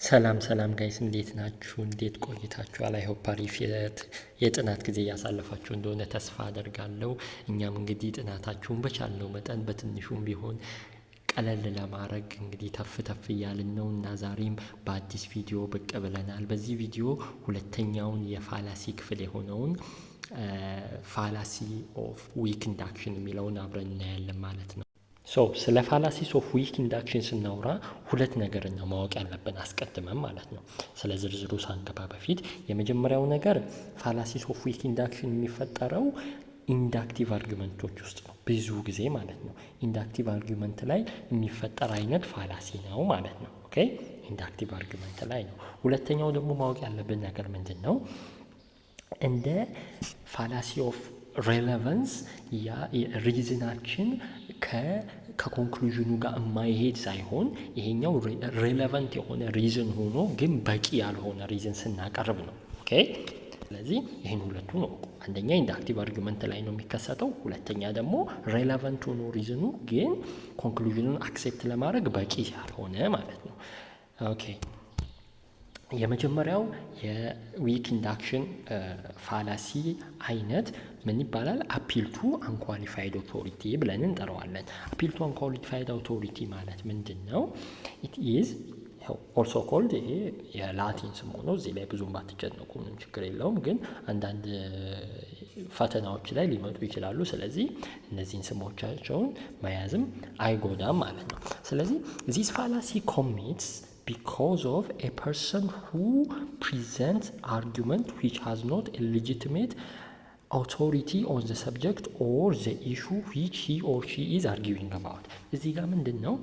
ሰላም ጋይስ እንዴት ናችሁ? እንዴት ቆይታችኋል? አይ ሆፕ አሪፍ የጥናት ጊዜ እያሳለፋችሁ እንደሆነ ተስፋ አደርጋለሁ። እኛም እንግዲህ ጥናታችሁን በቻልነው መጠን በትንሹም ቢሆን ቀለል ለማድረግ እንግዲህ ተፍ እያልን ነው እና ዛሬም በአዲስ ቪዲዮ ብቅ ብለናል። በዚህ ቪዲዮ ሁለተኛውን የፋላሲ ክፍል የሆነውን ፋላሲ ኦፍ ዊክ ኢንዳክሽን የሚለውን አብረን እናያለን ማለት ነው። ስለ ፋላሲስ ኦፍ ዊክ ኢንዳክሽን ስናወራ ሁለት ነገር ነው ማወቅ ያለብን አስቀድመን ማለት ነው። ስለ ዝርዝሩ ሳንገባ በፊት የመጀመሪያው ነገር ፋላሲስ ኦፍ ዊክ ኢንዳክሽን የሚፈጠረው ኢንዳክቲቭ አርጊመንቶች ውስጥ ነው ብዙ ጊዜ ማለት ነው። ኢንዳክቲቭ አርጊመንት ላይ የሚፈጠር አይነት ፋላሲ ነው ማለት ነው። ኦኬ ኢንዳክቲቭ አርጊመንት ላይ ነው። ሁለተኛው ደግሞ ማወቅ ያለብን ነገር ምንድን ነው? እንደ ፋላሲ ኦፍ ሬሌቫንስ ያ ሪዝናችን ከኮንክሉዥኑ ጋር የማይሄድ ሳይሆን ይሄኛው ሬሌቫንት የሆነ ሪዝን ሆኖ ግን በቂ ያልሆነ ሪዝን ስናቀርብ ነው። ኦኬ ስለዚህ ይህን ሁለቱ ነው። አንደኛ ኢንዳክቲቭ አርጊመንት ላይ ነው የሚከሰተው። ሁለተኛ ደግሞ ሬሌቫንት ሆኖ ሪዝኑ ግን ኮንክሉዥኑን አክሴፕት ለማድረግ በቂ ያልሆነ ማለት ነው። ኦኬ የመጀመሪያው የዊክ ኢንዳክሽን ፋላሲ አይነት ምን ይባላል? አፒል ቱ አንኳሊፋይድ ኦቶሪቲ ብለን እንጠራዋለን። አፒል ቱ አንኳሊፋይድ ኦቶሪቲ ማለት ምንድን ነው? ኢት ኢዝ ኦልሶ ኮልድ፣ ይሄ የላቲን ስም ሆኖ እዚህ ላይ ብዙም ባትጨነቁ ምንም ችግር የለውም፣ ግን አንዳንድ ፈተናዎች ላይ ሊመጡ ይችላሉ። ስለዚህ እነዚህን ስሞቻቸውን መያዝም አይጎዳም ማለት ነው። ስለዚህ ዚስ ፋላሲ ኮሚትስ because of a person who presents argument which has not a legitimate authority on the subject or the issue which he or she is arguing about። እዚህ ጋር ምንድን ነው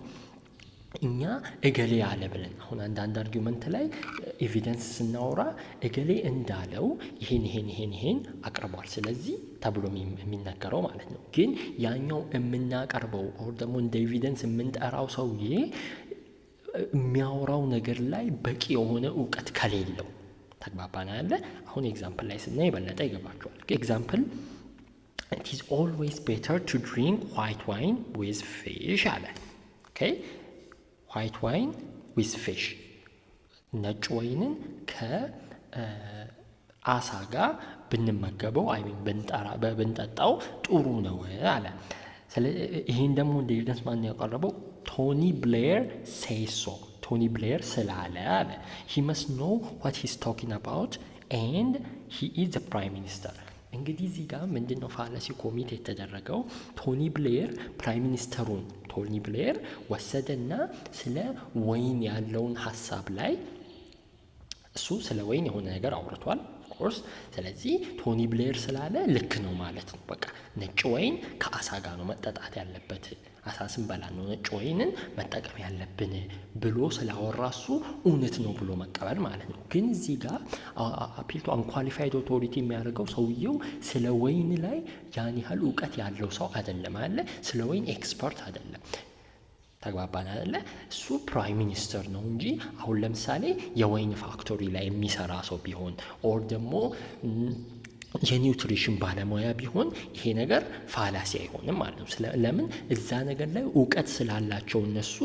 እኛ እገሌ ያለ ብለን አሁን አንዳንድ አርጊመንት ላይ ኤቪደንስ ስናወራ እገሌ እንዳለው ይሄን አቅርቧል ስለዚህ ተብሎ የሚነገረው ማለት ነው። ግን ያኛው የምናቀርበው ኦር ደግሞ እንደ ኤቪደንስ የምንጠራው ሰውዬ የሚያወራው ነገር ላይ በቂ የሆነ እውቀት ከሌለው ተግባባና ያለ። አሁን ኤግዛምፕል ላይ ስናይ የበለጠ ይገባቸዋል። ኤግዛምፕል it is always better to drink white wine with fish አለ። ኦኬ white wine with fish ነጭ ወይንን ከአሳ ጋር ብንመገበው ብንጠጣው ጥሩ ነው አለ። ይሄን ደግሞ እንደ ኤቪደንስ ማን ያቀረበው? ቶኒ ብሌር says so። ቶኒ ብሌር ስላለ አለ። he must know what he's talking about and he is the prime minister። እንግዲህ እዚህ ጋር ምንድነው ፋላሲ ኮሚት የተደረገው? ቶኒ ብሌር ፕራይም ሚኒስተሩን ቶኒ ብሌር ወሰደና ስለ ወይን ያለውን ሀሳብ ላይ እሱ ስለ ወይን የሆነ ነገር አውርቷል ኮርስ። ስለዚህ ቶኒ ብሌር ስላለ ልክ ነው ማለት ነው። በቃ ነጭ ወይን ከአሳ ጋር ነው መጠጣት ያለበት፣ አሳ ስንበላ ነው ነጭ ወይንን መጠቀም ያለብን ብሎ ስላወራ እሱ እውነት ነው ብሎ መቀበል ማለት ነው። ግን እዚህ ጋር አፒል ቱ አንኳሊፋይድ ኦቶሪቲ የሚያደርገው ሰውየው ስለ ወይን ላይ ያን ያህል እውቀት ያለው ሰው አይደለም አለ። ስለ ወይን ኤክስፐርት አይደለም። ተግባባን አይደለ? እሱ ፕራይም ሚኒስተር ነው እንጂ አሁን ለምሳሌ የወይን ፋክቶሪ ላይ የሚሰራ ሰው ቢሆን ኦር ደግሞ የኒውትሪሽን ባለሙያ ቢሆን ይሄ ነገር ፋላሲ አይሆንም ማለት ነው። ለምን? እዛ ነገር ላይ እውቀት ስላላቸው እነሱ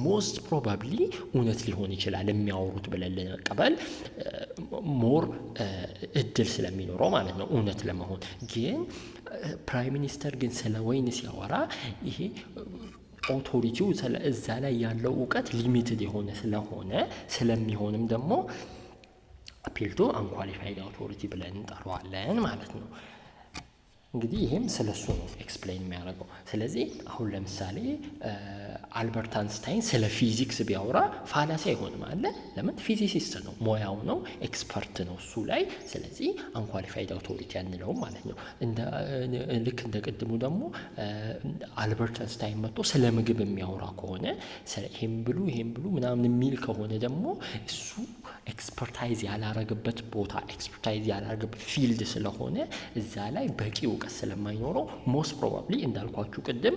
ሞስት ፕሮባብሊ እውነት ሊሆን ይችላል የሚያወሩት ብለን ለመቀበል ሞር እድል ስለሚኖረው ማለት ነው እውነት ለመሆን። ግን ፕራይም ሚኒስተር ግን ስለ ወይን ሲያወራ ይሄ ኦቶሪቲው እዛ ላይ ያለው እውቀት ሊሚትድ የሆነ ስለሚሆንም ደግሞ አፒል ቱ አንኳሊፋይድ አውቶሪቲ ብለን እንጠራዋለን ማለት ነው። እንግዲህ ይሄም ስለሱ ነው ኤክስፕሌን የሚያደርገው። ስለዚህ አሁን ለምሳሌ አልበርት አንስታይን ስለ ፊዚክስ ቢያወራ ፋላሲ አይሆንም አለ። ለምን? ፊዚሲስት ነው፣ ሙያው ነው፣ ኤክስፐርት ነው እሱ ላይ። ስለዚህ አንኳሊፋይድ አውቶሪቲ አንለውም ማለት ነው። ልክ እንደ ቅድሙ ደግሞ አልበርት አንስታይን መጥቶ ስለ ምግብ የሚያወራ ከሆነ ይሄን ብሉ ምናምን የሚል ከሆነ ደግሞ እሱ ኤክስፐርታይዝ ያላረገበት ቦታ ኤክስፐርታይዝ ያላረገበት ፊልድ ስለሆነ እዛ ላይ በቂ እውቀት ስለማይኖረው ሞስት ፕሮባብሊ እንዳልኳችሁ ቅድም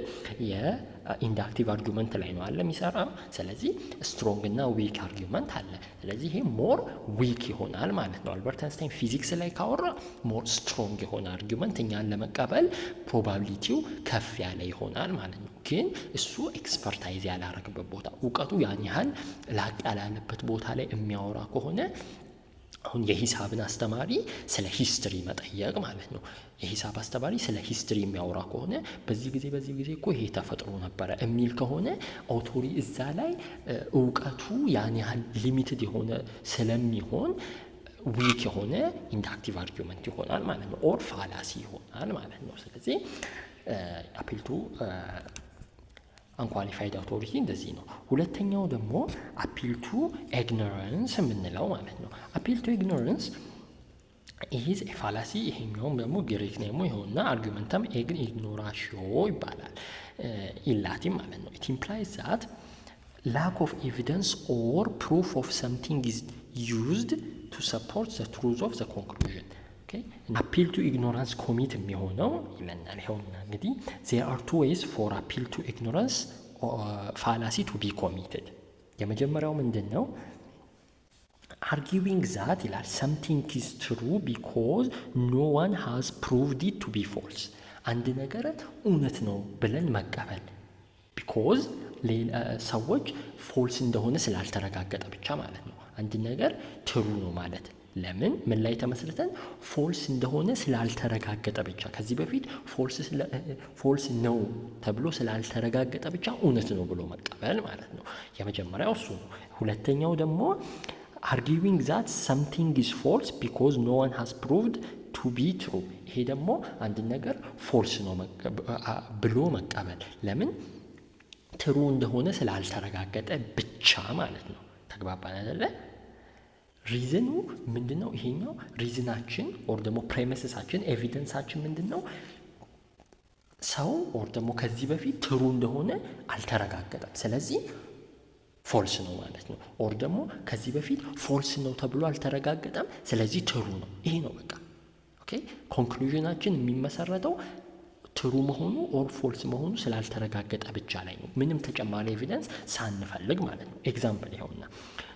የኢንዳክቲቭ አርጊመንት ላይ ነው አለ የሚሰራ። ስለዚህ ስትሮንግ እና ዊክ አርጊመንት አለ። ስለዚህ ይሄ ሞር ዊክ ይሆናል ማለት ነው። አልበርት አንስታይን ፊዚክስ ላይ ካወራ ሞር ስትሮንግ የሆነ አርጊመንት እኛን ለመቀበል ፕሮባቢሊቲው ከፍ ያለ ይሆናል ማለት ነው። ግን እሱ ኤክስፐርታይዝ ያላረግበት ቦታ እውቀቱ ያን ያህል ላቅ ያላለበት ቦታ ላይ የሚያወራ ከሆነ አሁን የሂሳብን አስተማሪ ስለ ሂስትሪ መጠየቅ ማለት ነው። የሂሳብ አስተማሪ ስለ ሂስትሪ የሚያወራ ከሆነ በዚህ ጊዜ እኮ ይሄ ተፈጥሮ ነበረ የሚል ከሆነ ኦቶሪ እዛ ላይ እውቀቱ ያን ያህል ሊሚትድ የሆነ ስለሚሆን ዊክ የሆነ ኢንዳክቲቭ አርጊመንት ይሆናል ማለት ነው። ኦር ፋላሲ ይሆናል ማለት ነው። ስለዚህ አፒል ቱ አንኳሊፋይድ አውቶሪቲ እንደዚህ ነው። ሁለተኛው ደግሞ አፒል ቱ ኢግኖራንስ የምንለው ማለት ነው። አፒል ቱ ኢግኖራንስ ኢዝ ኤ ፋላሲ። ይሄኛውም ደግሞ ግሪክ ኔሙ ይኸውና አርጊመንተም ኢግኖራሽዮ ይባላል ኢላቲን ማለት ነው። ኢት ኢምፕላይዝ ዛት lack of evidence or proof of something is used to support the truth of the conclusion. አፒል ቱ ኢግኖራንስ ኮሚት የሚሆነው ይለናል። ይኸውና እንግዲህ there are two ways for appeal to ignorance fallacy to be committed። የመጀመሪያው ምንድን ነው? arguing that ይላል something is true because no one has proved it to be false። አንድ ነገር እውነት ነው ብለን መቀበል because ሰዎች ፎልስ እንደሆነ ስላልተረጋገጠ ብቻ ማለት ነው። አንድ ነገር ትሩ ነው ማለት ለምን ምን ላይ ተመስርተን ፎልስ እንደሆነ ስላልተረጋገጠ ብቻ ከዚህ በፊት ፎልስ ነው ተብሎ ስላልተረጋገጠ ብቻ እውነት ነው ብሎ መቀበል ማለት ነው። የመጀመሪያው እሱ ነው። ሁለተኛው ደግሞ arguing that something is false because no one has proved to be true። ይሄ ደግሞ አንድ ነገር ፎልስ ነው ብሎ መቀበል ለምን ትሩ እንደሆነ ስላልተረጋገጠ ብቻ ማለት ነው። ተግባባን አይደለ? ሪዝኑ ምንድነው? ይሄኛው ሪዝናችን ኦር ደግሞ ፕሬሚስሳችን ኤቪደንሳችን ምንድነው? ሰው ኦር ደግሞ ከዚህ በፊት ትሩ እንደሆነ አልተረጋገጠም፣ ስለዚህ ፎልስ ነው ማለት ነው። ኦር ደግሞ ከዚህ በፊት ፎልስ ነው ተብሎ አልተረጋገጠም፣ ስለዚህ ትሩ ነው። ይሄ ነው በቃ። ኦኬ ኮንክሉዥናችን የሚመሰረተው ትሩ መሆኑ ኦር ፎልስ መሆኑ ስላልተረጋገጠ ብቻ ላይ ነው፣ ምንም ተጨማሪ ኤቪደንስ ሳንፈልግ ማለት ነው። ኤግዛምፕል ይኸውና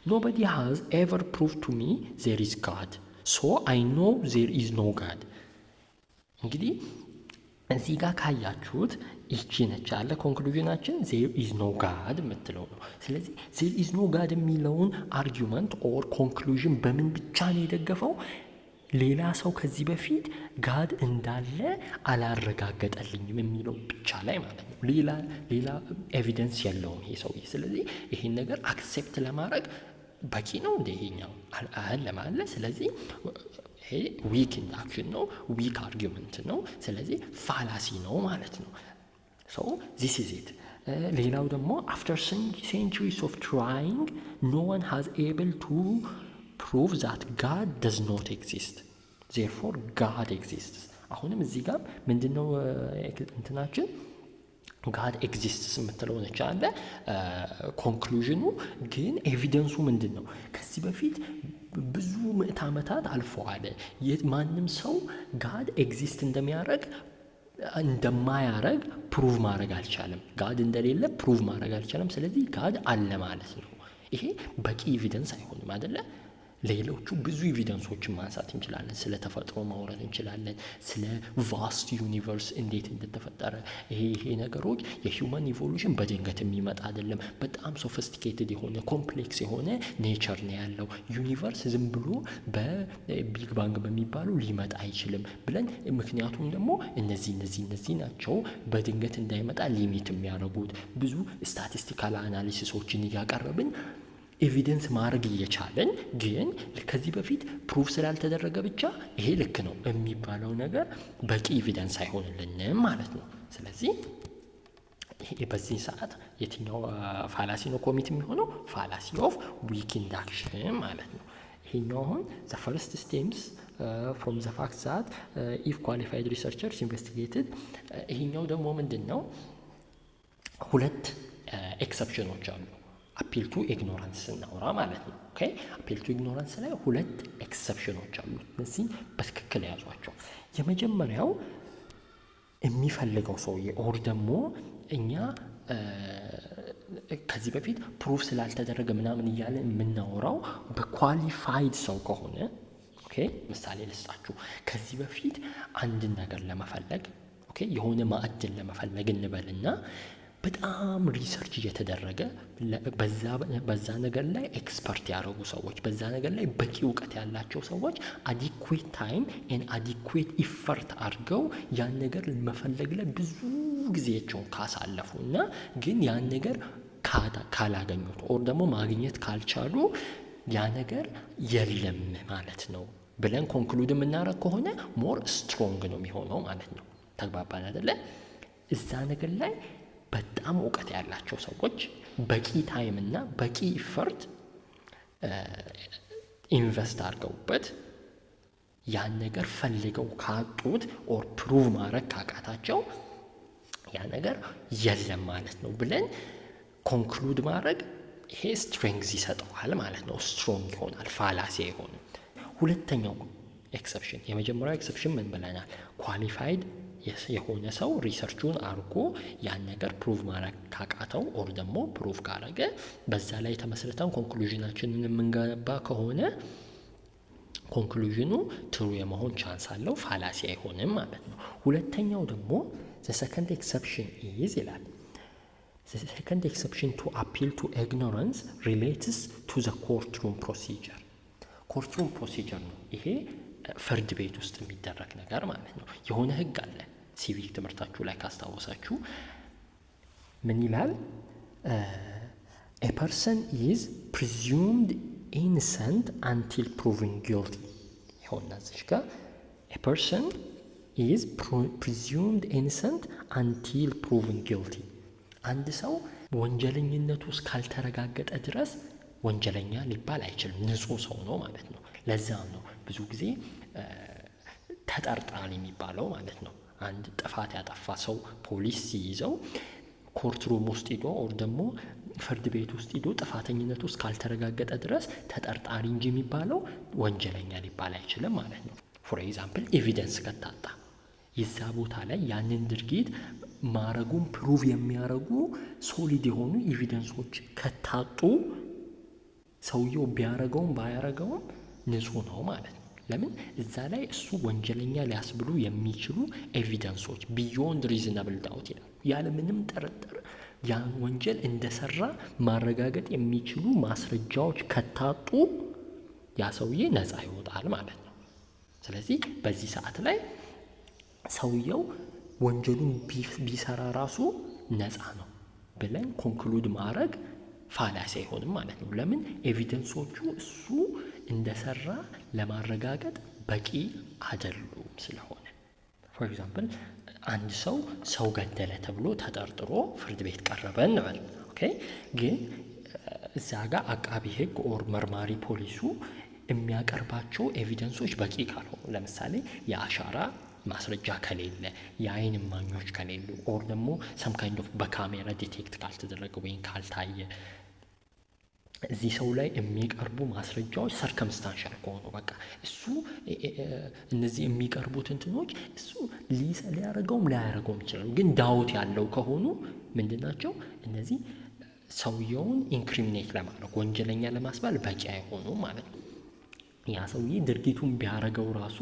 nobody has ever proved to me there is God so I know there is no God። እንግዲህ እዚህ ጋር ካያችሁት ይቺ ነች አለ ኮንክሉዥናችን there is no God የምትለው ነው። ስለዚህ there is no God የሚለውን አርጊመንት ኦር ኮንክሉዥን በምን ብቻ ነው የደገፈው? ሌላ ሰው ከዚህ በፊት ጋድ እንዳለ አላረጋገጠልኝም የሚለው ብቻ ላይ ማለት ነው። ሌላ ኤቪደንስ የለውም ይሄ ሰውዬ። ስለዚህ ይሄን ነገር አክሴፕት ለማድረግ በቂ ነው እንደ ይሄኛው አለ ማለት። ስለዚህ ይሄ ዊክ ኢንዳክሽን ነው፣ ዊክ አርጊመንት ነው። ስለዚህ ፋላሲ ነው ማለት ነው። ሶ ዚስ ኢዝ ኢት። ሌላው ደግሞ after centuries of trying no one has able to prove that God does not exist therefore God exists። አሁንም እዚህ ጋር ምንድነው እንትናችን God exists የምትለው ነች አለ ኮንክሉዥኑ። ግን ኤቪደንሱ ምንድነው? ከዚህ በፊት ብዙ ምዕት ዓመታት አልፈዋል። ማንም ሰው God ኤግዚስት እንደማያረግ ፕሩቭ ማድረግ አልቻለም። ጋድ እንደሌለ ፕሩቭ ማድረግ አልቻለም። ስለዚህ ጋድ አለ ማለት ነው። ይሄ በቂ ኤቪደንስ አይሆንም አይደለ? ሌሎቹ ብዙ ኤቪደንሶችን ማንሳት እንችላለን። ስለ ተፈጥሮ ማውራት እንችላለን። ስለ ቫስት ዩኒቨርስ እንዴት እንደተፈጠረ ይሄ ነገሮች የሂውማን ኢቮሉሽን በድንገት የሚመጣ አይደለም። በጣም ሶፊስቲኬትድ የሆነ ኮምፕሌክስ የሆነ ኔቸር ነው ያለው ዩኒቨርስ። ዝም ብሎ በቢግ ባንግ በሚባሉ ሊመጣ አይችልም ብለን ምክንያቱም ደግሞ እነዚህ ናቸው በድንገት እንዳይመጣ ሊሚት የሚያደርጉት። ብዙ ስታቲስቲካል አናሊሲሶችን እያቀረብን ኤቪደንስ ማድረግ እየቻለን ግን ከዚህ በፊት ፕሩፍ ስላልተደረገ ብቻ ይሄ ልክ ነው የሚባለው ነገር በቂ ኤቪደንስ አይሆንልንም ማለት ነው። ስለዚህ በዚህ ሰዓት የትኛው ፋላሲ ነው ኮሚት የሚሆነው? ፋላሲ ኦፍ ዊክ ኢንዳክሽን ማለት ነው። ይሄኛው አሁን the first stems from the fact that if qualified researchers investigated ይሄኛው ደግሞ ምንድነው? ሁለት ኤክሰፕሽኖች አሉ አፒል ቱ ኢግኖራንስ እናውራ ማለት ነው። ኦኬ አፒል ቱ ኢግኖራንስ ላይ ሁለት ኤክሰፕሽኖች አሉ። እነዚህ በትክክል ያዟቸው። የመጀመሪያው የሚፈልገው ሰውዬ ኦር ደግሞ እኛ ከዚህ በፊት ፕሩፍ ስላልተደረገ ምናምን እያለ የምናወራው በኳሊፋይድ ሰው ከሆነ ምሳሌ ልስጣችሁ። ከዚህ በፊት አንድን ነገር ለመፈለግ የሆነ ማዕድን ለመፈለግ እንበልና በጣም ሪሰርች እየተደረገ በዛ ነገር ላይ ኤክስፐርት ያደረጉ ሰዎች፣ በዛ ነገር ላይ በቂ እውቀት ያላቸው ሰዎች አዲኩዌት ታይም ኤን አዲኩዌት ኢፈርት አድርገው ያን ነገር መፈለግ ላይ ብዙ ጊዜያቸውን ካሳለፉ እና ግን ያን ነገር ካላገኙት ኦር ደግሞ ማግኘት ካልቻሉ ያ ነገር የለም ማለት ነው ብለን ኮንክሉድ የምናደርግ ከሆነ ሞር ስትሮንግ ነው የሚሆነው ማለት ነው። ተግባባን አይደለ? እዛ ነገር ላይ በጣም እውቀት ያላቸው ሰዎች በቂ ታይም እና በቂ ኢፈርት ኢንቨስት አድርገውበት ያን ነገር ፈልገው ካጡት ኦር ፕሩቭ ማድረግ ካቃታቸው ያ ነገር የለም ማለት ነው ብለን ኮንክሉድ ማድረግ ይሄ ስትሬንግዝ ይሰጠዋል ማለት ነው። ስትሮንግ ይሆናል፣ ፋላሲ አይሆንም። ሁለተኛው ኤክሰፕሽን፣ የመጀመሪያው ኤክሰፕሽን ምን ብለናል? ኳሊፋይድ የሆነ ሰው ሪሰርቹን አድርጎ ያን ነገር ፕሩቭ ማድረግ ካቃተው ኦር ደግሞ ፕሩቭ ካረገ በዛ ላይ ተመስርተን ኮንክሉዥናችንን የምንገነባ ከሆነ ኮንክሉዥኑ ትሩ የመሆን ቻንስ አለው፣ ፋላሲ አይሆንም ማለት ነው። ሁለተኛው ደግሞ the second exception is ይላል the second exception to appeal to ignorance relates to the courtroom procedure። ኮርትሩም ፕሮሲጀር ነው ይሄ ፍርድ ቤት ውስጥ የሚደረግ ነገር ማለት ነው። የሆነ ህግ አለ ሲቪክ ትምህርታችሁ ላይ ካስታወሳችሁ ምን ይላል? a person is presumed innocent until proven guilty ይሆንና እዚህ ጋር a person is presumed innocent until proven guilty። አንድ ሰው ወንጀለኝነቱ እስካልተረጋገጠ ድረስ ወንጀለኛ ሊባል አይችልም፣ ንጹህ ሰው ነው ማለት ነው። ለዛም ነው ብዙ ጊዜ ተጠርጣሪ የሚባለው ማለት ነው። አንድ ጥፋት ያጠፋ ሰው ፖሊስ ሲይዘው ኮርትሩም ውስጥ ሄዶ ኦር ደግሞ ፍርድ ቤት ውስጥ ሄዶ ጥፋተኝነቱ እስካልተረጋገጠ ድረስ ተጠርጣሪ እንጂ የሚባለው ወንጀለኛ ሊባል አይችልም ማለት ነው። ፎር ኤግዛምፕል ኤቪደንስ ከታጣ የዛ ቦታ ላይ ያንን ድርጊት ማረጉን ፕሩቭ የሚያደርጉ ሶሊድ የሆኑ ኤቪደንሶች ከታጡ ሰውየው ቢያረገውም ባያረገውም ንጹህ ነው ማለት ነው። ለምን? እዛ ላይ እሱ ወንጀለኛ ሊያስብሉ የሚችሉ ኤቪደንሶች ቢዮንድ ሪዝናብል ዳውት ይላል። ያለ ምንም ጥርጥር ያን ወንጀል እንደሰራ ማረጋገጥ የሚችሉ ማስረጃዎች ከታጡ ያ ሰውዬ ነፃ ይወጣል ማለት ነው። ስለዚህ በዚህ ሰዓት ላይ ሰውየው ወንጀሉን ቢሰራ ራሱ ነፃ ነው ብለን ኮንክሉድ ማድረግ ፋላሲ አይሆንም ማለት ነው። ለምን? ኤቪደንሶቹ እሱ እንደሰራ ለማረጋገጥ በቂ አይደሉም ስለሆነ። ፎር ኤግዛምፕል አንድ ሰው ገደለ ተብሎ ተጠርጥሮ ፍርድ ቤት ቀረበ እንበል። ግን እዛ ጋር አቃቢ ህግ ኦር መርማሪ ፖሊሱ የሚያቀርባቸው ኤቪደንሶች በቂ ካልሆኑ፣ ለምሳሌ የአሻራ ማስረጃ ከሌለ፣ የአይን እማኞች ከሌሉ ኦር ደግሞ ሰም ካይንድ ኦፍ በካሜራ ዲቴክት ካልተደረገ ወይም ካልታየ እዚህ ሰው ላይ የሚቀርቡ ማስረጃዎች ሰርከምስታንሻል ከሆኑ በቃ እሱ እነዚህ የሚቀርቡት እንትኖች እሱ ሊያረገውም ላያረገውም ይችላሉ፣ ግን ዳውት ያለው ከሆኑ ምንድናቸው? እነዚህ ሰውየውን ኢንክሪሚኔት ለማድረግ ወንጀለኛ ለማስባል በቂ አይሆኑ ማለት ነው። ያ ሰውዬ ድርጊቱን ቢያረገው ራሱ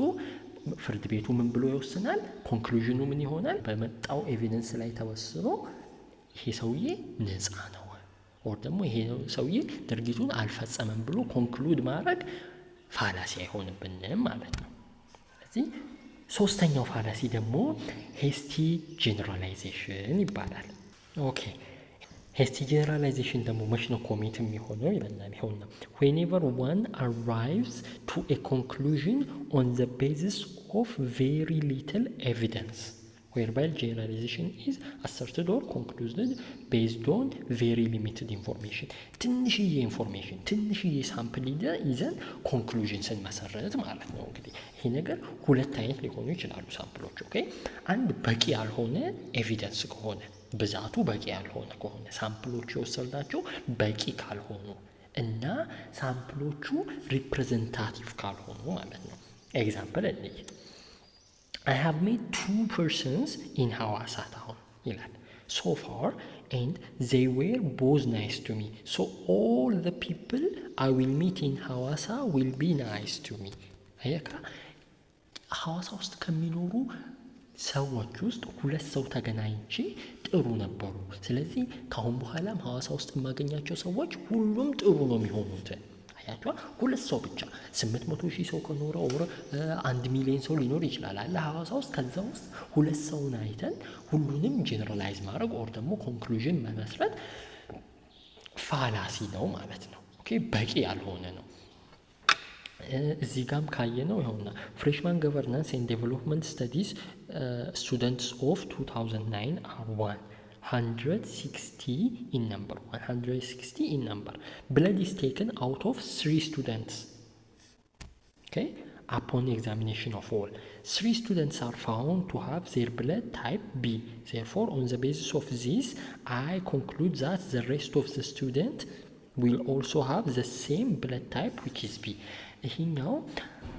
ፍርድ ቤቱ ምን ብሎ ይወስናል? ኮንክሉዥኑ ምን ይሆናል? በመጣው ኤቪደንስ ላይ ተወስኖ ይሄ ሰውዬ ነፃ ነው ኦር ደግሞ ይሄ ሰውዬ ድርጊቱን አልፈጸመም ብሎ ኮንክሉድ ማድረግ ፋላሲ አይሆንብንም ማለት ነው። ስለዚህ ሶስተኛው ፋላሲ ደግሞ ሄስቲ ጄኔራላይዜሽን ይባላል። ሄስቲ ጄኔራላይዜሽን ደግሞ መች ነው ኮሚት የሚሆነው ይለናል። ይኸውና whenever one arrives to a conclusion on the basis of very little evidence whereby generalization is asserted or concluded based on very limited information። ትንሽዬ ኢንፎርሜሽን ትንሽዬ ሳምፕል ይዘን ኮንክሉዥን ስንመሰረት ማለት ነው። እንግዲህ ይሄ ነገር ሁለት አይነት ሊሆኑ ይችላሉ ሳምፕሎች። አንድ በቂ ያልሆነ ኤቪደንስ ከሆነ ብዛቱ በቂ ያልሆነ ከሆነ ሳምፕሎቹ የወሰድናቸው በቂ ካልሆኑ እና ሳምፕሎቹ ሪፕሬዘንታቲቭ ካልሆኑ ማለት ነው። ኤግዛምፕል እንይ። I have met 2 persons in ሐዋሳ ታውን ይላል so far and they were both nice to me so all the people I will meet in ሐዋሳ will be nice to me አየካ ሐዋሳ ውስጥ ከሚኖሩ ሰዎች ውስጥ 2 ሰው ተገናኝቼ ጥሩ ነበሩ ስለዚህ ካሁን በኋላም ሐዋሳ ውስጥ የማገኛቸው ሰዎች ሁሉም ጥሩ ነው የሚሆኑት አያቷ 2 ሰው ብቻ 800,000 ሰው ከኖረ ኦር 1 ሚሊዮን ሰው ሊኖር ይችላል አለ ሐዋሳ ውስጥ ከዛ ውስጥ 2 ሰውን አይተን ሁሉንም ጀነራላይዝ ማድረግ ኦር ደግሞ ኮንክሉዥን መመስረት ፋላሲ ነው ማለት ነው ኦኬ በቂ ያልሆነ ነው እዚህ ጋም ካየነው ይኸውና ፍሬሽማን ገቨርናንስ ኤንድ ዴቨሎፕመንት ስተዲስ ስቱደንትስ ኦፍ 2009 are 160 in number 160 in number blood is taken out of 3 students okay upon examination of all 3 students are found to have their blood type B therefore on the basis of this I conclude that the rest of the student will also have the same blood type which is B ይሄኛው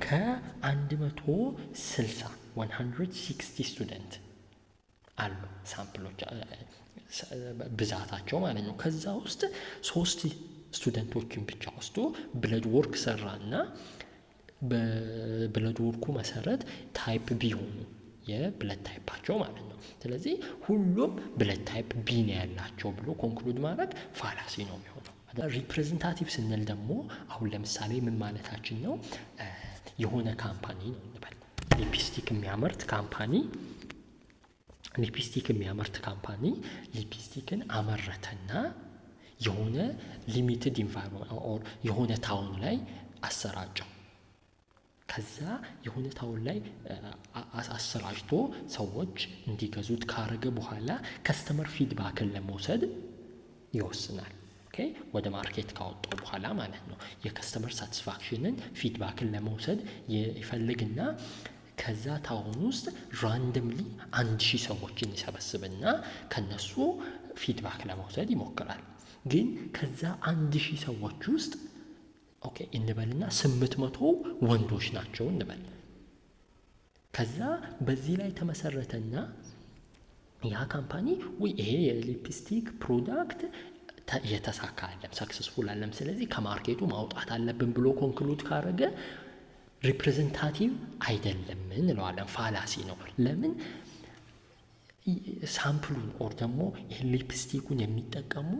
ከ160 160 ስቱደንት አሉ ሳምፕሎች ብዛታቸው ማለት ነው ከዛ ውስጥ 3 ስቱደንቶችን ብቻ ወስዶ ብለድ ወርክ ሰራና በብለድ ወርኩ መሰረት ታይፕ ቢ ሆኑ የብለድ ታይፓቸው ማለት ነው ስለዚህ ሁሉም ብለድ ታይፕ ቢ ነው ያላቸው ብሎ ኮንክሉድ ማድረግ ፋላሲ ነው የሚሆነው ሪፕሬዘንታቲቭ ስንል ደግሞ አሁን ለምሳሌ ምን ማለታችን ነው የሆነ ካምፓኒ ነው እንበል ሊፕስቲክ የሚያመርት ካምፓኒ ሊፕስቲክን አመረተና የሆነ ሊሚትድ ኢንቫይሮንመንት ኦር የሆነ ታውን ላይ አሰራጨው ከዛ የሆነ ታውን ላይ አሰራጭቶ ሰዎች እንዲገዙት ካረገ በኋላ ከስተመር ፊድባክን ለመውሰድ ይወስናል ኦኬ ወደ ማርኬት ካወጣው በኋላ ማለት ነው የከስተመር ሳቲስፋክሽንን ፊድባክን ለመውሰድ ይፈልግና ከዛ ታውን ውስጥ ራንደምሊ 1000 ሰዎችን ይሰበስብና ከነሱ ፊድባክ ለመውሰድ ይሞክራል ግን ከዛ 1000 ሰዎች ውስጥ ኦኬ እንበልና 800 ወንዶች ናቸው እንበል ከዛ በዚህ ላይ ተመሰረተና ያ ካምፓኒ ወይ ይሄ የሊፕስቲክ ፕሮዳክት የተሳካ አይደለም ሰክሰስፉል አይደለም ስለዚህ ከማርኬቱ ማውጣት አለብን ብሎ ኮንክሉድ ካረገ ሪፕሬዘንታቲቭ አይደለም እንለዋለን ፋላሲ ነው ለምን ሳምፕሉን ኦር ደግሞ ሊፕስቲኩን የሚጠቀሙ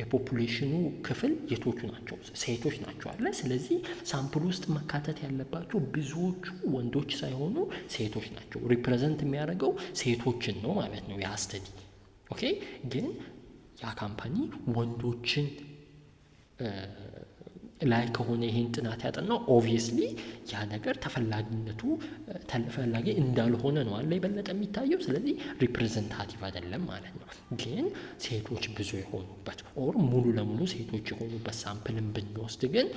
የፖፑሌሽኑ ክፍል የቶቹ ናቸው ሴቶች ናቸው አለ ስለዚህ ሳምፕሉ ውስጥ መካተት ያለባቸው ብዙዎቹ ወንዶች ሳይሆኑ ሴቶች ናቸው ሪፕሬዘንት የሚያደርገው ሴቶችን ነው ማለት ነው ያ ስተዲ ኦኬ ግን ያ ካምፓኒ ወንዶችን ላይ ከሆነ ይሄን ጥናት ያጠናው ኦብቪየስሊ ያ ነገር ተፈላጊ እንዳልሆነ ነው አለ ይበለጠ የሚታየው ስለዚህ ሪፕሬዘንታቲቭ አይደለም ማለት ነው ግን ሴቶች ብዙ የሆኑበት ኦር ሙሉ ለሙሉ ሴቶች የሆኑበት ሳምፕልን ብንወስድ ግን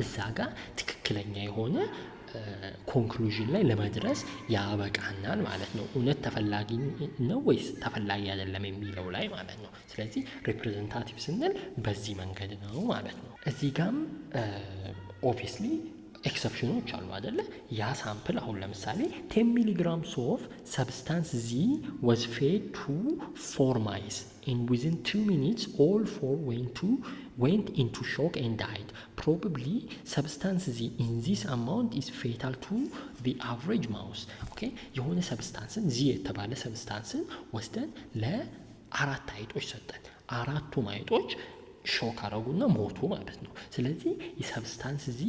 እዛ ጋር ትክክለኛ የሆነ ኮንክሉዥን ላይ ለመድረስ ያበቃናል ማለት ነው እውነት ተፈላጊ ነው ወይስ ተፈላጊ አይደለም የሚለው ላይ ማለት ነው ስለዚህ ሪፕሬዘንታቲቭ ስንል በዚህ መንገድ ነው ማለት ነው እዚህ ጋም ኦብቪየስሊ ኤክሰፕሽኖች አሉ አይደለ ያ ሳምፕል አሁን ለምሳሌ 10 ሚሊግራምስ ኦፍ ሰብስታንስ ዚ was fed to 4 mice and within 2 minutes all 4 went into shock and died probably substance z in this amount is fatal to the average mouse okay የሆነ ሰብስታንስን ዚ የተባለ ሰብስታንስን ወስደን ለአራት አይጦች ሰጠን አራቱም አይጦች ሾክ አረጉና ሞቱ ማለት ነው ስለዚህ የሰብስታንስ ዚ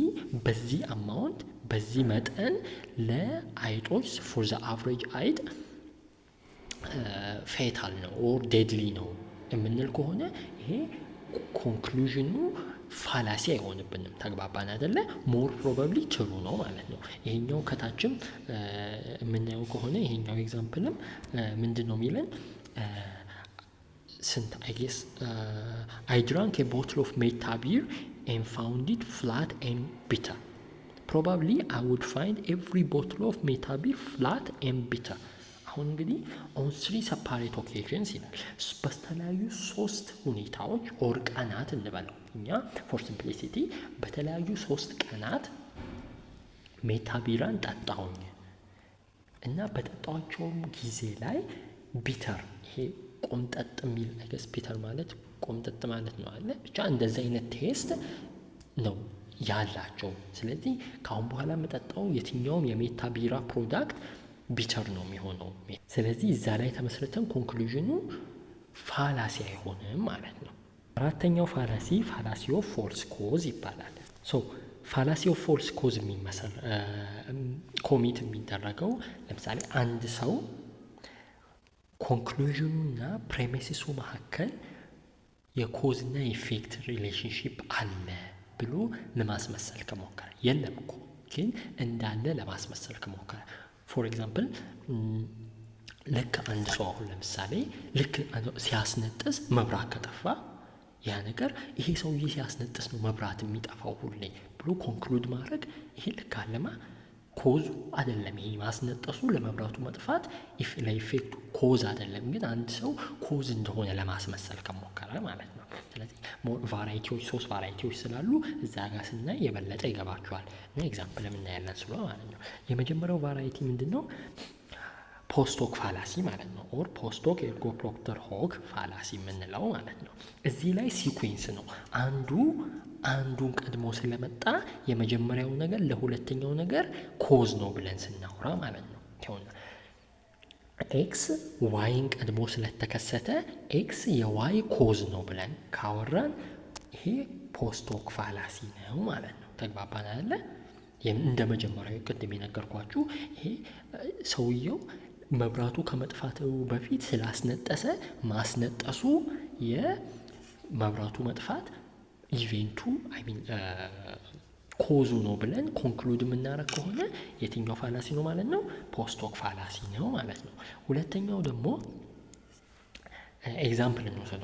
በዚህ አማውንት በዚህ መጠን ለአይጦች for the average አይጥ ፌታል ነው ኦር ዴድሊ ነው የምንል ከሆነ ይሄ ኮንክሉዥኑ ፋላሲ አይሆንብንም ተግባባን አይደለ ሞር ፕሮባብሊ ትሩ ነው ማለት ነው ይሄኛው ከታችም የምናየው ከሆነ ይሄኛው ኤግዛምፕልም ምንድነው የሚለን ስንት I guess I drank a bottle of Meta beer and found it flat and bitter probably I would find every bottle of Meta beer flat and bitter አሁን እንግዲህ on 3 separate occasions ይላል በተለያዩ 3 ሁኔታዎች ኦር ቀናት እንበለው እኛ for simplicity በተለያዩ 3 ቀናት ሜታ ቢራን ጠጣሁኝ እና በጠጣቸውም ጊዜ ላይ ቢተር ይሄ ቆምጠጥ የሚል አይገስ ቢተር ማለት ቆምጠጥ ማለት ነው አለ ብቻ እንደዚህ አይነት ቴስት ነው ያላቸው። ስለዚህ ከአሁን በኋላ የምጠጣው የትኛውም የሜታ ቢራ ፕሮዳክት ቢተር ነው የሚሆነው። ስለዚህ እዛ ላይ ተመስርተን ኮንክሉዥኑ ፋላሲ አይሆንም ማለት ነው። አራተኛው ፋላሲ ኦፍ ፎልስ ኮዝ ይባላል። ፋላሲ ኦፍ ፎልስ ኮዝ ኮሚት የሚደረገው ለምሳሌ አንድ ሰው ኮንክሉዥኑና ፕሬሚሲሱ መካከል የኮዝና የኢፌክት ሪሌሽንሺፕ አለ ብሎ ለማስመሰል ከሞከረ የለም እኮ ግን እንዳለ ለማስመሰል ከሞከረ ፎር ኤግዛምፕል ልክ አንድ ሰው አሁን ለምሳሌ ልክ ሲያስነጥስ መብራት ከጠፋ ያ ነገር ይሄ ሰውዬ ሲያስነጥስ ነው መብራት የሚጠፋው ሁሌ ብሎ ኮንክሉድ ማድረግ ይሄ ልክ አለማ ኮዙ አይደለም። ይሄ ማስነጠሱ ለመብራቱ መጥፋት ለኢፌክቱ ኮዝ አይደለም፣ ግን አንድ ሰው ኮዝ እንደሆነ ለማስመሰል ከሞከረ ማለት ነው። ስለዚህ ሶስት ቫራይቲዎች ስላሉ እዛ ጋር ስናይ የበለጠ ይገባቸዋል እና ኤግዛምፕል የምናያለን ስለ ማለት ነው። የመጀመሪያው ቫራይቲ ምንድን ነው? ፖስቶክ ፋላሲ ማለት ነው። ኦር ፖስቶክ ኤርጎ ፕሮክተር ሆክ ፋላሲ የምንለው ማለት ነው። እዚህ ላይ ሲኩዌንስ ነው። አንዱን ቀድሞ ስለመጣ የመጀመሪያው ነገር ለሁለተኛው ነገር ኮዝ ነው ብለን ስናወራ ማለት ነው። ኤክስ ዋይን ቀድሞ ስለተከሰተ ኤክስ የዋይ ኮዝ ነው ብለን ካወራን ይሄ ፖስቶክ ፋላሲ ነው ማለት ነው። ተግባባን አይደለ? እንደ መጀመሪያው ቅድም የነገርኳችሁ ይሄ ሰውየው መብራቱ ከመጥፋቱ በፊት ስላስነጠሰ ማስነጠሱ የመብራቱ መጥፋት ኢቬንቱ ኮዙ ነው ብለን ኮንክሉድ የምናደርግ ከሆነ የትኛው ፋላሲ ነው ማለት ነው? ፖስቶክ ፋላሲ ነው ማለት ነው። ሁለተኛው ደግሞ ኤግዛምፕል እንውሰድ።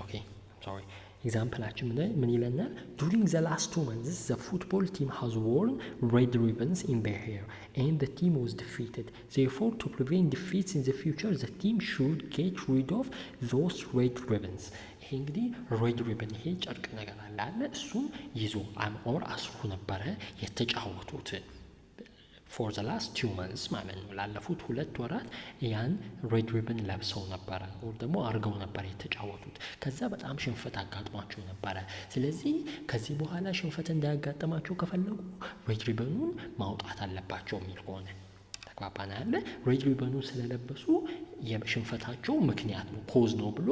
ኤግዛምፕላችን ምን ይለናል? during the last 2 months the football team has worn red ribbons in their hair and the team was defeated. Therefore, to prevent defeats in the future, the team should get rid of those red ribbons. ይሄ እንግዲህ ሬድ ሪበን ይሄ ጨርቅ ነገር አለ እሱን ይዞ ኦር አስሩ ነበረ የተጫወቱት ፎር ዘ ላስት 2 months ማለት ነው። ላለፉት 2 ወራት ያን ሬድ ሪበን ለብሰው ነበረ ወር ደግሞ አርገው ነበር የተጫወቱት። ከዛ በጣም ሽንፈት አጋጥሟቸው ነበረ። ስለዚህ ከዚህ በኋላ ሽንፈት እንዳያጋጥማቸው ከፈለጉ ሬድ ሪበኑን ማውጣት አለባቸው የሚል ሆነ። ተግባባን አይደለ? ሬድ ሪበኑን ስለለበሱ የሽንፈታቸው ምክንያት ነው ኮዝ ነው ብሎ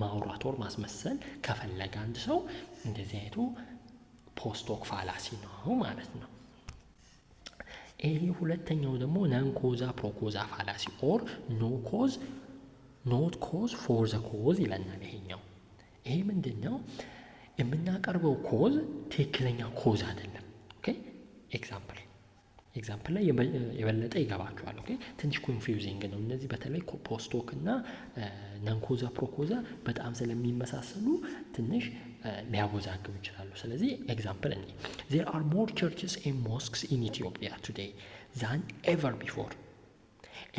ማውራት ወር ማስመሰል ከፈለገ አንድ ሰው እንደዚህ አይነቱ ፖስቶክ ፋላሲ ነው ማለት ነው። ይሄ ሁለተኛው ደግሞ ነን ኮዛ ፕሮኮዛ ፋላሲ ኦር ኖ ኮዝ ኖት ኮዝ ፎር ዘ ኮዝ ይለናል። ይሄ ምንድን ነው? የምናቀርበው ኮዝ ትክክለኛ ኮዝ አይደለም። ኤግዛምፕል ላይ የበለጠ ይገባቸዋል። ትንሽ ኮንፊውዚንግ ነው እነዚህ በተለይ ፖስቶክ እና ነንኮዛ ፕሮኮዛ በጣም ስለሚመሳሰሉ ትንሽ ሊያወዛግቡ ይችላሉ። ስለዚህ ኤግዛምፕል እንዲ there are more churches and mosques in Ethiopia today than ever before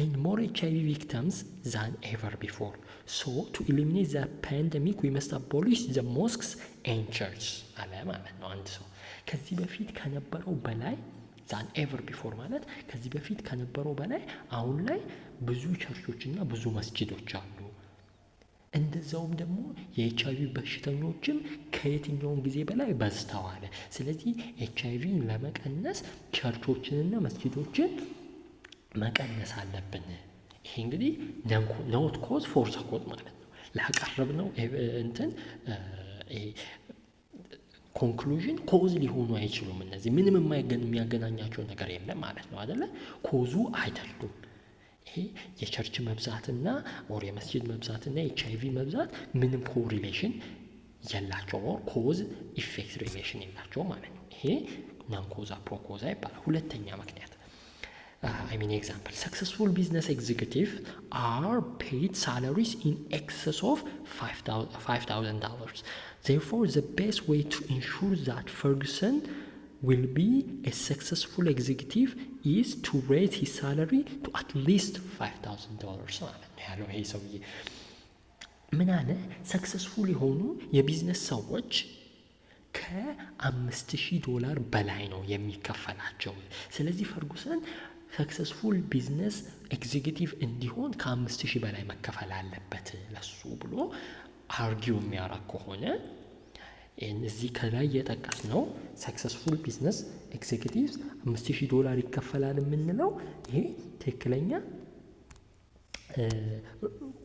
and more HIV victims than ever before. So to eliminate the pandemic we must abolish the mosques and churches አለ ማለት ነው። አንድ ሰው ከዚህ በፊት ከነበረው በላይ ዛን ኤቨር ቢፎር ማለት ከዚህ በፊት ከነበረው በላይ አሁን ላይ ብዙ ቸርቾችና ብዙ መስጂዶች አሉ። እንደዛውም ደግሞ የኤችአይቪ በሽተኞችም ከየትኛውም ጊዜ በላይ በዝተዋል። ስለዚህ ኤችአይቪን ለመቀነስ ቸርቾችንና መስጂዶችን መቀነስ አለብን። ይሄ እንግዲህ ኖት ኮዝ ፎር ዘ ኮዝ ማለት ነው። ላቀረብነው ኮንክሉዥን ኮዝ ሊሆኑ አይችሉም። እነዚህ ምንም የሚያገናኛቸው ነገር የለም ማለት ነው አይደለ? ኮዙ አይደሉም። ይሄ የቸርች መብዛትና ኦር የመስጂድ መብዛትና የኤችአይቪ መብዛት ምንም ኮሪሌሽን የላቸው ኦር ኮዝ ኢፌክት ሪሌሽን የላቸው ማለት ነው። ይሄ ናን ኮዛ ፕሮኮዛ ይባላል። ሁለተኛ ምክንያት example, successful business executives are paid salaries in excess of $5,000. Therefore, the best way to ensure that Ferguson will be a successful executive is to raise his salary to at least $5,000. ያለው ይሄ ሰውዬ ምን አለ? ሰክሰስፉል የሆኑ የቢዝነስ ሰዎች $5,000 በላይ ነው የሚከፈላቸው። ስለዚህ ፈርጉሰን ሰክሰስፉል ቢዝነስ ኤግዜኪቲቭ እንዲሆን ከ5,000 በላይ መከፈል አለበት ለሱ ብሎ አርጊው የሚያረግ ከሆነ እዚህ ከላይ የጠቀስ ነው ሰክሰስፉል ቢዝነስ ኤግዜኪቲቭስ $5,000 ይከፈላል የምንለው ይሄ ትክክለኛ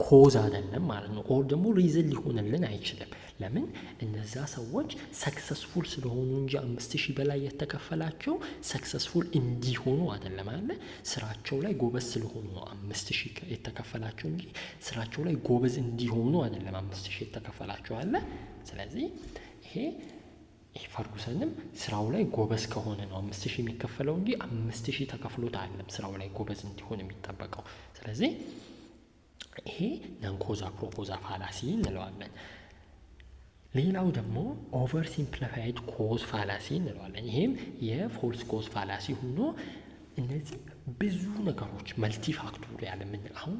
ኮዝ አይደለም ማለት ነው። ኦር ደግሞ ሪዝን ሊሆንልን አይችልም። ለምን እነዛ ሰዎች ሰክሰስፉል ስለሆኑ እንጂ 5,000 በላይ የተከፈላቸው ሰክሰስፉል እንዲሆኑ አይደለም አለ። ስራቸው ላይ ጎበዝ ስለሆኑ ነው 5,000 የተከፈላቸው እንጂ ስራቸው ላይ ጎበዝ እንዲሆኑ አይደለም 5,000 የተከፈላቸው አለ። ስለዚህ ይሄ ፈርጉሰንም ስራው ላይ ጎበዝ ከሆነ ነው 5,000 የሚከፈለው እንጂ 5,000 ተከፍሎት አይደለም ስራው ላይ ጎበዝ እንዲሆን የሚጠበቀው። ስለዚህ ይሄ ነንኮዛ ፕሮፖዛ ፋላሲ እንለዋለን። ሌላው ደግሞ ኦቨር ሲምፕሊፋይድ ኮዝ ፋላሲ እንለዋለን። ይሄም የፎልስ ኮዝ ፋላሲ ሆኖ እነዚህ ብዙ ነገሮች መልቲ ፋክቶሪያል የምንለው አሁን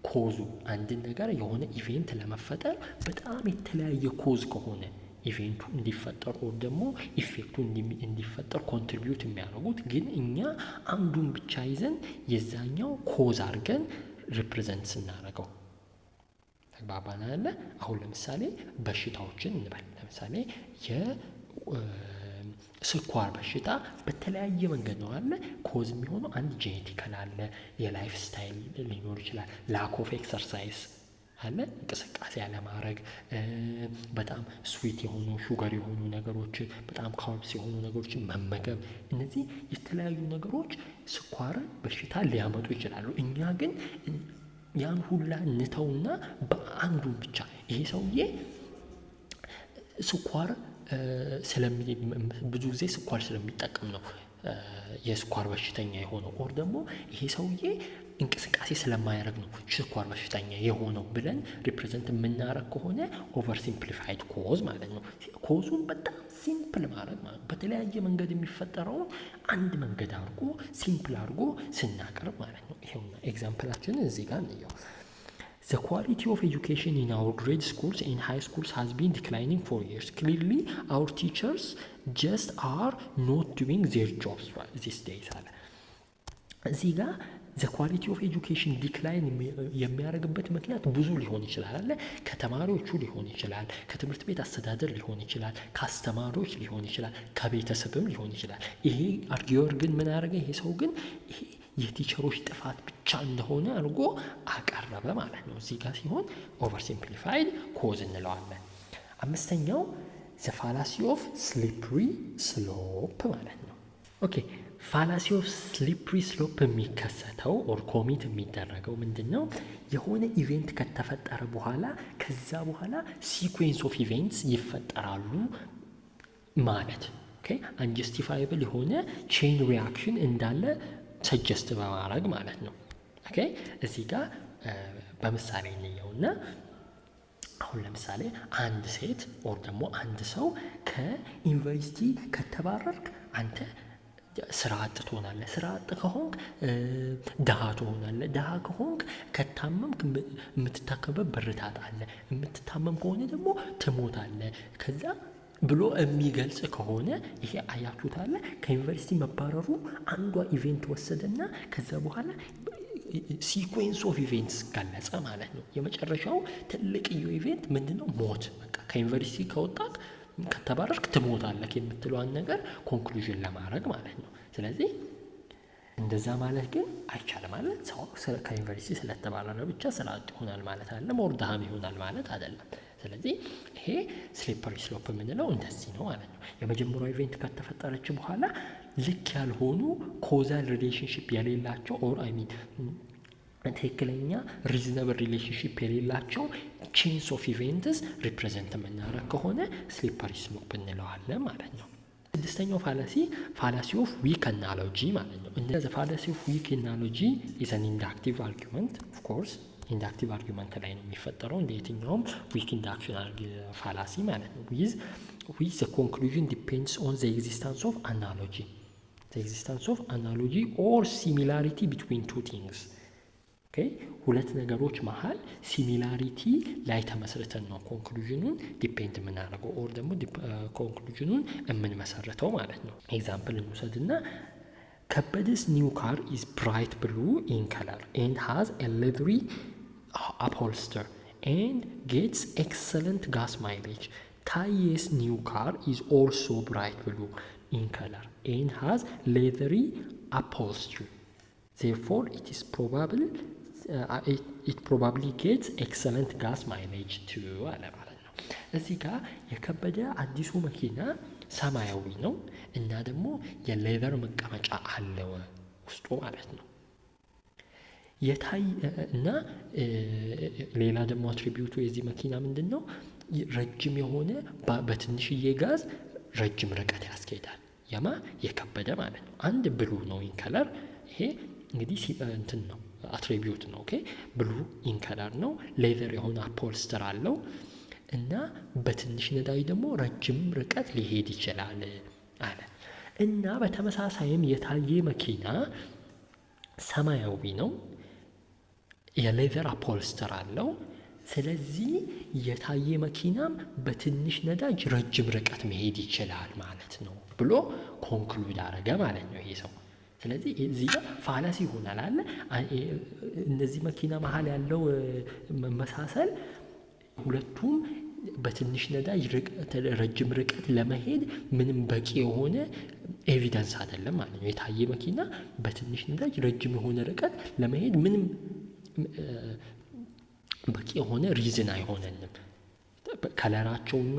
ኮዙ አንድን ነገር የሆነ ኢቬንት ለመፈጠር በጣም የተለያየ ኮዝ ከሆነ ኢቬንቱ እንዲፈጠር ወይም ደግሞ ኢፌክቱ እንዲፈጠር ኮንትሪቢዩት የሚያደርጉት ግን እኛ አንዱን ብቻ ይዘን የዛኛው ኮዝ አድርገን ሪፕሬዘንት ስናደርገው ተግባባን አለ። አሁን ለምሳሌ በሽታዎችን እንበል። ለምሳሌ የስኳር በሽታ በተለያየ መንገድ ነው አለ ኮዝ የሚሆነው። አንድ ጄኔቲካል አለ፣ የላይፍ ስታይል ሊኖር ይችላል፣ ላክ ኦፍ ኤክሰርሳይዝ አለ፣ እንቅስቃሴ አለማድረግ፣ በጣም ስዊት የሆኑ ሹገር የሆኑ ነገሮችን በጣም ካርብስ የሆኑ ነገሮችን መመገብ። እነዚህ የተለያዩ ነገሮች ስኳር በሽታ ሊያመጡ ይችላሉ። እኛ ግን ያን ሁላ እንተውና በአንዱን ብቻ ይሄ ሰውዬ ስኳር ብዙ ጊዜ ስኳር ስለሚጠቀም ነው የስኳር በሽተኛ የሆነው። ኦር ደግሞ ይሄ ሰውዬ እንቅስቃሴ ስለማያደርግ ነው ስኳር በሽተኛ የሆነው ብለን ሪፕሬዘንት የምናደርግ ከሆነ ኦቨር ሲምፕሊፋይድ ኮዝ ማለት ነው። ኮዙን በጣም ሲምፕል ማድረግ ማለት ነው። በተለያየ መንገድ የሚፈጠረውን አንድ መንገድ አድርጎ ሲምፕል አድርጎ ስናቀርብ ማለት ነው። ይሄውና ኤግዛምፕላችንን እዚህ ጋር እንየው። The quality of education in our grade schools and high schools has been declining for years. Clearly, our teachers just are not doing their jobs these days. እዚህ ጋር the quality of education decline የሚያደርግበት ምክንያት ብዙ ሊሆን ይችላል አለ። ከተማሪዎቹ ሊሆን ይችላል፣ ከትምህርት ቤት አስተዳደር ሊሆን ይችላል፣ ከአስተማሪዎች ሊሆን ይችላል፣ ከቤተሰብም ሊሆን ይችላል። ይሄ አርጊወር ግን ምን አደረገ? ይሄ ሰው ግን ይሄ የቲቸሮች ጥፋት ብቻ እንደሆነ አድርጎ አቀረበ ማለት ነው። እዚህ ጋር ሲሆን ኦቨር ሲምፕሊፋይድ ኮዝ እንለዋለን። አምስተኛው ዘ ፋላሲ ኦፍ ስሊፕሪ ስሎፕ ማለት ነው። ኦኬ ፋላሲ ኦፍ ስሊፕሪ ስሎፕ የሚከሰተው ኦር ኮሚት የሚደረገው ምንድን ነው? የሆነ ኢቬንት ከተፈጠረ በኋላ ከዛ በኋላ ሲኩዌንስ ኦፍ ኢቬንትስ ይፈጠራሉ ማለት አንጀስቲፋይብል የሆነ ቼን ሪያክሽን እንዳለ ሰጀስት በማድረግ ማለት ነው። ኦኬ እዚህ ጋር በምሳሌ እንየውና አሁን ለምሳሌ አንድ ሴት ኦር ደግሞ አንድ ሰው ከዩኒቨርሲቲ ከተባረርክ አንተ ስራ አጥ ትሆናለህ። ስራ አጥ ከሆንክ ድሃ ትሆናለህ። ድሃ ከሆንክ ከታመምክ የምትታከምበት ብር ታጣለህ። የምትታመም ከሆነ ደግሞ ትሞታለህ። ከዛ ብሎ የሚገልጽ ከሆነ ይሄ አያችሁታል። ከዩኒቨርሲቲ መባረሩ አንዷ ኢቬንት ወሰደና ከዛ በኋላ ሲኩዌንስ ኦፍ ኢቬንትስ ገለጸ ማለት ነው። የመጨረሻው ትልቅዬ ኢቬንት ምንድነው? ሞት። በቃ ከዩኒቨርሲቲ ከወጣክ ከተባረርክ ትሞታለህ የምትለዋን ነገር ኮንክሉዥን ለማድረግ ማለት ነው። ስለዚህ እንደዛ ማለት ግን አይቻልም ማለት ሰው ከዩኒቨርሲቲ ስለተባረረ ብቻ ስራ አጥ ይሆናል ማለት አይደለም። ኦር ድሃም ይሆናል ማለት አይደለም። ስለዚህ ይሄ ስሊፐሪ ስሎፕ የምንለው እንደዚህ ነው ማለት ነው። የመጀመሪያው ኢቬንት ከተፈጠረች በኋላ ልክ ያልሆኑ ኮዛል ሪሌሽንሽፕ የሌላቸው ኦር አይ ሚን ትክክለኛ ሪዝነብል ሪሌሽንሽፕ የሌላቸው ቼንስ ኦፍ ኢቬንትስ ሪፕሬዘንት የምናደርግ ከሆነ ስሊፐሪ ስሎፕ እንለዋለን ማለት ነው። ስድስተኛው ፋላሲ ኦፍ ዊክ አናሎጂ ማለት ነው። እነዚህ ፋላሲ ኦፍ ዊክ አናሎጂ ኢዝ አን ኢንዳክቲቭ አርጊመንት ኦፍ ኮርስ ኢንዳክቲቭ አርጊመንት ላይ ነው የሚፈጠረው እንደ የትኛውም ዊክ ኢንዳክሽን ፋላሲ ማለት ነው። ዊዝ ዘ ኮንክሉዥን ዲፔንድስ ኦን ዘ ኤግዚስተንስ ኦፍ አናሎጂ ኦር ሲሚላሪቲ ቢትዊን ቱ ቲንግስ። ሁለት ነገሮች መሀል ሲሚላሪቲ ላይ ተመስርተን ነው ኮንክሉዥኑን ዲፔንድ የምናደርገው ኦር ደግሞ ኮንክሉዥኑን የምንመሰርተው ማለት ነው። ኤግዛምፕል እንውሰድና ከበደ's new car is bright blue in color and has a leathery upholstery and gets excellent gas mileage. Taye's new car is also bright blue in color and has leathery upholstery. Therefore, it probably gets excellent gas mileage too. አለ ማለት ነው። እዚህ ጋር የከበደ አዲሱ መኪና ሰማያዊ ነው እና ደግሞ የሌዘር መቀመጫ አለው ውስጡ ማለት ነው። እና ሌላ ደግሞ አትሪቢዩቱ የዚህ መኪና ምንድን ነው? ረጅም የሆነ በትንሽዬ ጋዝ ረጅም ርቀት ያስኬዳል። የከበደ ማለት ነው። አንድ ብሉ ነው ኢን ከለር። ይሄ እንግዲህ እንትን ነው አትሪቢዩት ነው። ኦኬ ብሉ ኢን ከለር ነው። ሌዘር የሆነ አፖልስተር አለው እና በትንሽ ነዳጅ ደግሞ ረጅም ርቀት ሊሄድ ይችላል አለ። እና በተመሳሳይም የታየ መኪና ሰማያዊ ነው፣ የሌዘር አፖልስተር አለው። ስለዚህ የታየ መኪናም በትንሽ ነዳጅ ረጅም ርቀት መሄድ ይችላል ማለት ነው ብሎ ኮንክሉድ አረገ ማለት ነው ይሄ ሰው። ስለዚህ እዚህ ጋር ፋላሲ ይሆናል አለ። እነዚህ መኪና መሀል ያለው መመሳሰል ሁለቱም በትንሽ ነዳጅ ረጅም ርቀት ለመሄድ ምንም በቂ የሆነ ኤቪደንስ አይደለም ማለት ነው። የታየ መኪና በትንሽ ነዳጅ ረጅም የሆነ ርቀት ለመሄድ ምንም በቂ የሆነ ሪዝን አይሆነንም። ከለራቸውና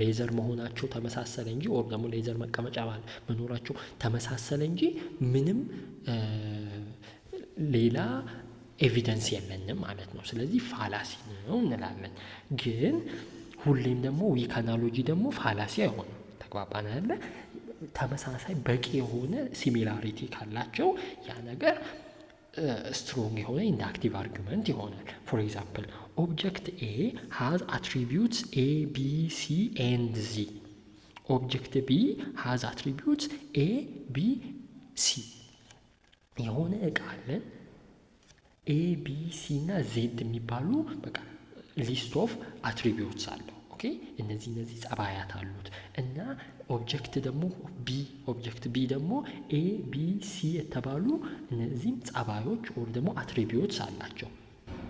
ሌዘር መሆናቸው ተመሳሰለ እንጂ ኦር ደግሞ ሌዘር መቀመጫ መኖራቸው ተመሳሰለ እንጂ ምንም ሌላ ኤቪደንስ የለንም ማለት ነው። ስለዚህ ፋላሲ ነው እንላለን። ግን ሁሌም ደግሞ ዊክ አናሎጂ ደግሞ ፋላሲ አይሆንም። ተግባባን አይደለ? ተመሳሳይ በቂ የሆነ ሲሚላሪቲ ካላቸው ያ ነገር ስትሮንግ የሆነ ኢንዳክቲቭ አርጊመንት ይሆናል። ፎር ኤግዛምፕል ኦብጀክት ኤ ሃዝ አትሪቢዩትስ ኤ ቢ ሲ ኤንድ ዚ። ኦብጀክት ቢ ሃዝ አትሪቢዩትስ ኤ ቢ ሲ። የሆነ እቃ አለን ኤ ቢ ሲ እና ዜድ የሚባሉ በቃ ሊስት ኦፍ አትሪቢዩትስ አለው። ኦኬ እነዚህ ጸባያት አሉት እና ኦብጀክት ቢ ደግሞ ኤ ቢ ሲ የተባሉ እነዚህም ጸባዮች ወይም ደግሞ አትሪቢዩትስ አላቸው።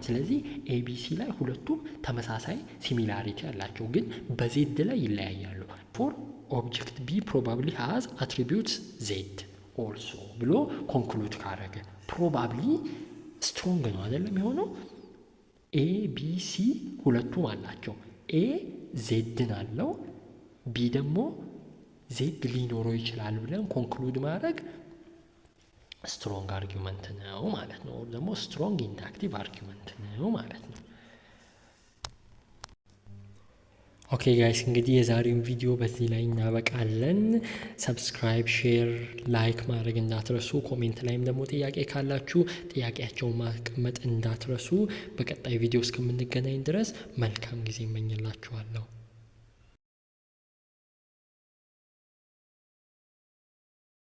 ስለዚህ ኤ ቢ ሲ ላይ ሁለቱም ተመሳሳይ ሲሚላሪቲ አላቸው፣ ግን በዜድ ላይ ይለያያሉ። ፎር ኦብጀክት ቢ ፕሮባብሊ ሃዝ አትሪቢዩትስ ዜድ ኦልሶ ብሎ ኮንክሉድ ካረገ ፕሮባብሊ ስትሮንግ ነው አይደለም የሆነው። ኤ ቢ ሲ ሁለቱም አላቸው። ኤ ዜድን አለው፣ ቢ ደግሞ ዜድ ሊኖረው ይችላል ብለን ኮንክሉድ ማድረግ ስትሮንግ አርጊመንት ነው ማለት ነው። ደግሞ ስትሮንግ ኢንዳክቲቭ አርጊመንት ነው ማለት ነው። ኦኬ ጋይስ እንግዲህ የዛሬውን ቪዲዮ በዚህ ላይ እናበቃለን። ሰብስክራይብ፣ ሼር፣ ላይክ ማድረግ እንዳትረሱ። ኮሜንት ላይም ደግሞ ጥያቄ ካላችሁ ጥያቄያቸውን ማስቀመጥ እንዳትረሱ። በቀጣይ ቪዲዮ እስከምንገናኝ ድረስ መልካም ጊዜ እመኝላችኋለሁ።